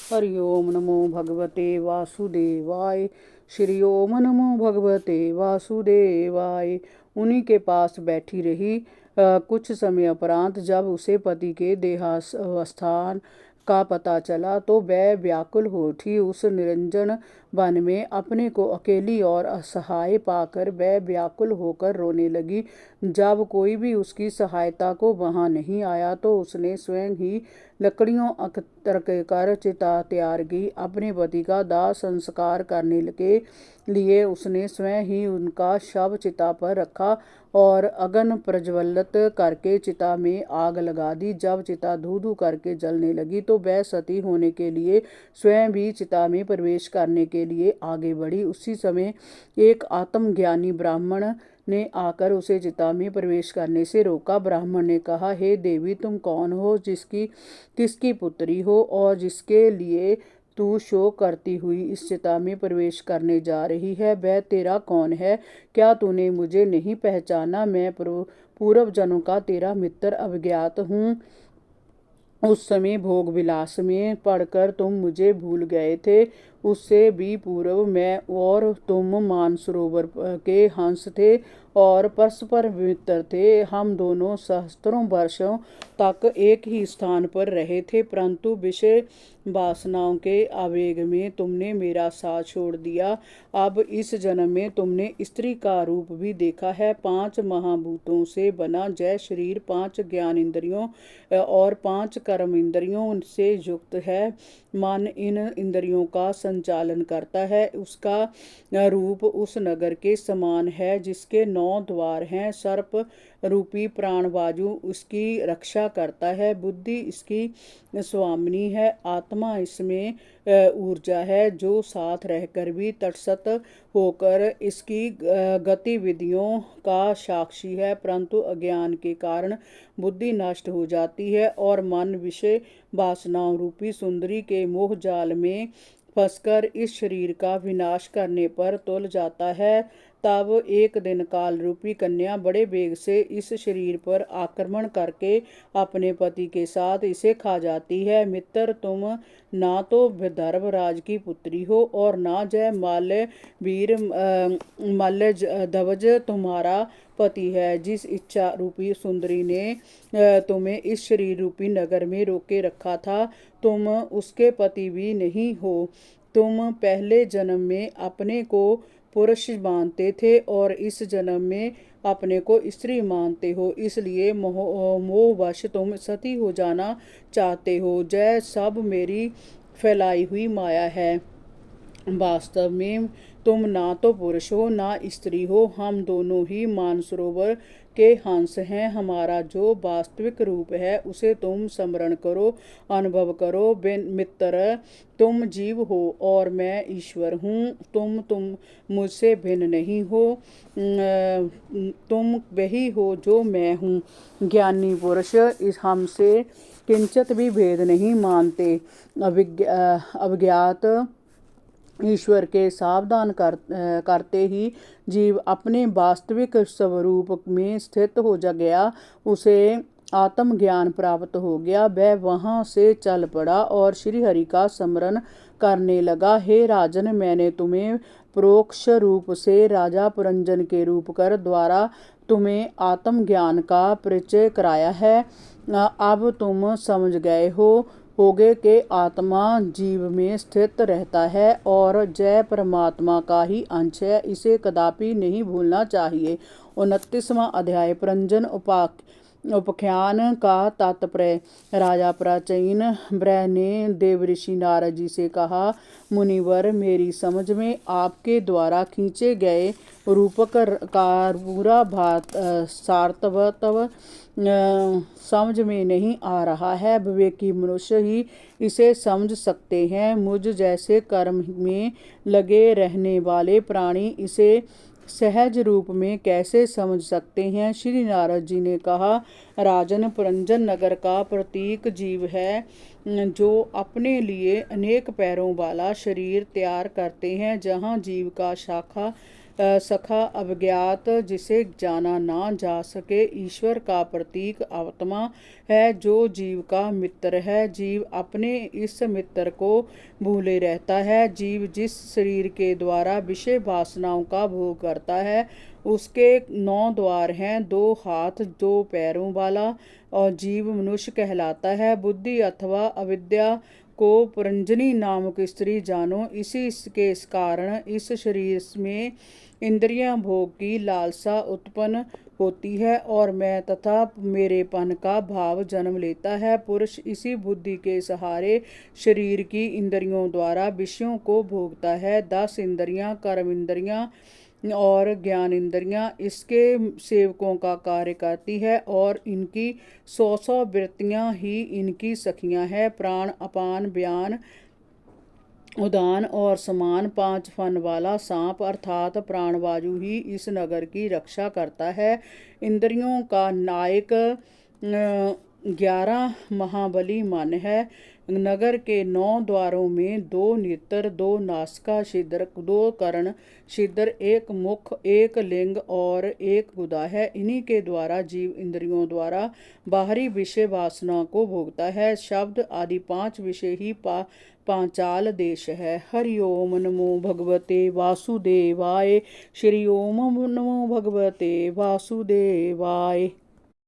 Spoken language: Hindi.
हरि ओम नमो भगवते वासुदेवाय। श्री ओम नमो भगवते वासुदेवाय। उन्हीं के पास बैठी रही। कुछ समय उपरांत जब उसे पति के देहावसान का पता चला तो वह व्याकुल हो उठी। उस निरंजन वन में अपने को अकेली और असहाय पाकर वह व्याकुल होकर रोने लगी। जब कोई भी उसकी सहायता को वहां नहीं आया तो उसने स्वयं ही लकड़ियों अकतर कर चिता तैयार की। अपने पति का दाह संस्कार करने के लिए उसने स्वयं ही उनका शव चिता पर रखा और अग्नि प्रज्वलित करके चिता में आग लगा दी। जब चिता धू धू करके जलने लगी तो वह सती होने के लिए स्वयं भी चिता में प्रवेश करने के लिए आगे बढ़ी। उसी समय एक आत्मज्ञानी ब्राह्मण ने आकर उसे चिता में प्रवेश करने से रोका। ब्राह्मण ने कहा, हे देवी, तुम कौन हो, किसकी पुत्री हो और जिसके लिए तू शोक करती हुई इस चिता में प्रवेश करने जा रही है? वह तेरा कौन है? क्या तूने मुझे नहीं पहचाना? मैं पूर्व जन्म का तेरा मित्र अज्ञात हूँ। उस समय भोग विलास में पड़कर तुम मुझे भूल गए थे। उससे भी पूर्व मैं और तुम मानसरोवर के हंस थे और परस्पर मित्र थे। हम दोनों सहस्त्रों वर्षों तक एक ही स्थान पर रहे थे, परंतु विषय वासनाओं के आवेग में तुमने मेरा साथ छोड़ दिया। अब इस जन्म में तुमने स्त्री का रूप भी देखा है। 5 महाभूतों से बना जय शरीर 5 ज्ञान इंद्रियों और 5 कर्म इंद्रियों से युक्त है। मन इन इंद्रियों का संचालन करता है। उसका रूप उस नगर के समान है जिसके 9 द्वार हैं। सर्प रूपी प्राणवायु उसकी रक्षा करता है। बुद्धि इसकी स्वामिनी है। आत्मा इसमें ऊर्जा है जो साथ रहकर भी तटस्थ होकर इसकी गतिविधियों का साक्षी है, परंतु अज्ञान के कारण बुद्धि नष्ट हो जाती है और मन विषय वासनाओं रूपी सुंदरी के मोह जाल में फंसकर इस शरीर का विनाश करने पर तुल जाता है। तब एक दिन काल रूपी कन्या बड़े वेग से इस शरीर पर आक्रमण करके अपने पति के साथ इसे खा जाती है। मित्र, तुम ना तो विदर्भ राज की पुत्री हो और ना जय माल्य वीर मल्ल ध्वज तुम्हारा पति है। जिस इच्छा रूपी सुंदरी ने तुम्हें इस शरीर रूपी नगर में रोके रखा था, तुम उसके पति भी नहीं हो। तुम पहले जन्म में अपने को पुरुष मानते थे और इस जन्म में अपने को स्त्री मानते हो, इसलिए मोहवश तुम सती हो जाना चाहते हो। जय सब मेरी फैलाई हुई माया है। वास्तव में तुम ना तो पुरुष हो ना स्त्री हो, हम दोनों ही मानसरोवर के हंस हैं। हमारा जो वास्तविक रूप है उसे तुम स्मरण करो, अनुभव करो। मित्र, तुम जीव हो और मैं ईश्वर हूँ। तुम मुझसे भिन्न नहीं हो। तुम वही हो जो मैं हूँ। ज्ञानी पुरुष इस हमसे किंचित भी भेद नहीं मानते। अज्ञात ईश्वर के सावधान करते ही जीव अपने वास्तविक स्वरूप में स्थित हो गया। उसे आत्मज्ञान प्राप्त हो गया। वह वहां से चल पड़ा और श्री हरि का स्मरण करने लगा। हे राजन, मैंने तुम्हें परोक्ष रूप से राजा पुरंजन के रूप कर द्वारा तुम्हें आत्मज्ञान का परिचय कराया है। अब तुम समझ गए होगे कि आत्मा जीव में स्थित रहता है और जय परमात्मा का ही अंश है। इसे कदापि नहीं भूलना चाहिए। 29वां अध्याय पुरंजन उपाख्यान का तात्पर्य। राजा प्राचीन ब्रह ने देवऋषि नारद जी से कहा, मुनिवर, मेरी समझ में आपके द्वारा खींचे गए रूपक का पूरा सार्थवत्व समझ में नहीं आ रहा है। विवेकी मनुष्य ही इसे समझ सकते हैं। मुझ जैसे कर्म में लगे रहने वाले प्राणी इसे सहज रूप में कैसे समझ सकते हैं? श्री नारद जी ने कहा, राजन, पुरंजन नगर का प्रतीक जीव है जो अपने लिए अनेक पैरों वाला शरीर तैयार करते हैं। जहाँ जीव का शाखा सखा अज्ञात जिसे जाना ना जा सके। ईश्वर का प्रतीक आत्मा है जो जीव का मित्र है। जीव अपने इस मित्र को भूले रहता है। जीव जिस शरीर के द्वारा विषय वासनाओं का भोग करता है उसके 9 द्वार हैं, 2 हाथ 2 पैरों वाला, और जीव मनुष्य कहलाता है। बुद्धि अथवा अविद्या को पुरंजनी नामक स्त्री जानो। इसी के कारण इस शरीर में इंद्रियां भोग की लालसा उत्पन्न होती है और मैं तथा मेरेपन का भाव जन्म लेता है। पुरुष इसी बुद्धि के सहारे शरीर की इंद्रियों द्वारा विषयों को भोगता है। 10 इंद्रियां, कर्म इंद्रियां और ज्ञान इंद्रियां इसके सेवकों का कार्य करती है और इनकी 100 वृत्तियां ही इनकी सखियां हैं। प्राण, अपान, व्यान, उदान और समान 5 फन वाला सांप अर्थात प्राणवायु ही इस नगर की रक्षा करता है। इंद्रियों का नायक 11 महाबली मन है। नगर के 9 द्वारों में 2 नेत्र, 2 नासिका छिद्र, 2 कर्ण छिद्र, 1 मुख, 1 लिंग और 1 गुदा है। इन्हीं के द्वारा जीव इंद्रियों द्वारा बाहरी विषय वासना को भोगता है। शब्द आदि 5 विषय ही पांचाल देश है। हरि ओम नमो भगवते वासुदेवाय। श्री ओम नमो भगवते वासुदेवाय।